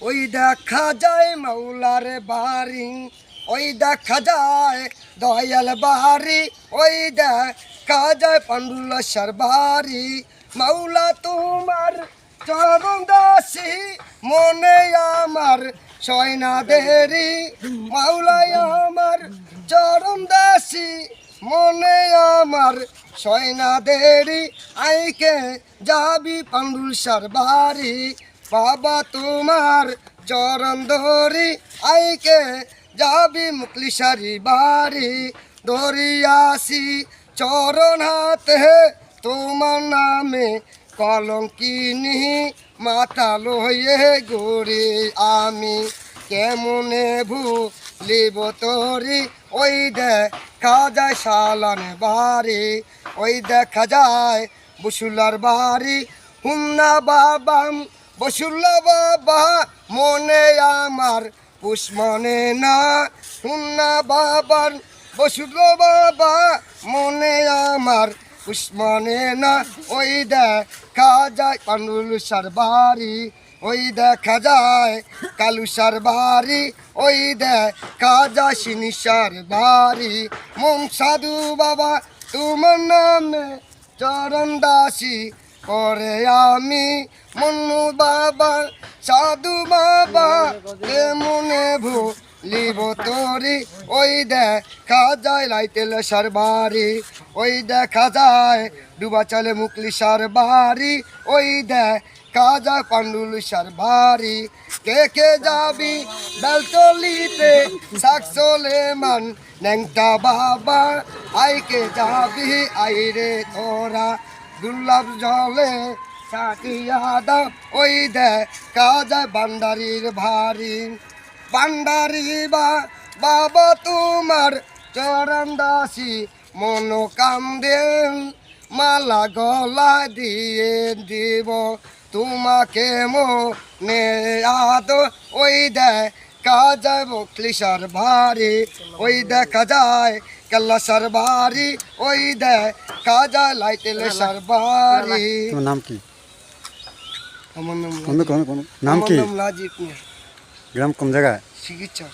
ওই দেখা যায় মাওলার বাড়ি, ওই দেখা যায় দয়াল বাড়ি, ওই দেখা যায় পান্ডুলেশ্বর বাড়ি। মাওলা তোমার চরণ দাসী, মনে আমার সয়না দেরি। মাওলা আমার চরণ দাসী, মনে আমার সয়না দেরি। আইকে যাবি পান্ডুলেশ্বর বাড়ি, বাবা তোমার চরণ ধরি। আইকে যাবি মুকলিশারি বাড়ি, ধরিয়াছি চরণ হাতে তোমার নামে কলঙ্কিনী মাথা লয়ে গড়ি। আমি কেমনে ভুলিব তরি, ওই দেখা যায় শালান বাড়ি, ওই দেখা যায় বসুলার বাড়ি। হুন্না বাবা বসুল্লা বাবা, মনে আমার পুষ মনে না। হুন্না বাবার বসুল্লা বাবা, মনে আমার পুষ মনে না। ওই দেখা যায় পান্ডুলেশ্বর বাড়ি, ওই দেখা যায় কালুসার বাড়ি, ওই দেখা যায় সিনিসার বাড়ি। মন সাধু বাবা তোমার নামে চরণ দাসী করে আমি। মনু বাবা সাধু বাবা মনে ভুলিব তরি, ওই দেখা যায় লাইতেলেশ্বর বাড়ি, ওই দেখা যায় ডুবাচালে মুকলিশার বাড়ি, ওই দেখা যায় পান্ডুলেশ্বর বাড়ি। কে কে যাবি বেলতলিতে সাকসলে মান ন্যাংটা বাবা, আইকে যাবি আইরে তোরা দুর্লভ জলে সাকিয়া দাও। ওই দেখা যায় বান্ডারির ভারী, বান্ডারি বাবা তোমার চরণ দাসী, মন কান্দে মালা গলা দিয়ে দিব তোমাকে মনে আদ। ওই দেখা যায় বকলিশার বাড়ি, ওই দেখা যায় কাল্লাসার বাড়ি, ওই দেখা যায় লাইতেলেশ্বর বাড়ি। নাম কি? আমার নাম নাম কি? লাজিক মিয়া। গ্রাম কোন জায়গায়? চিকিৎসা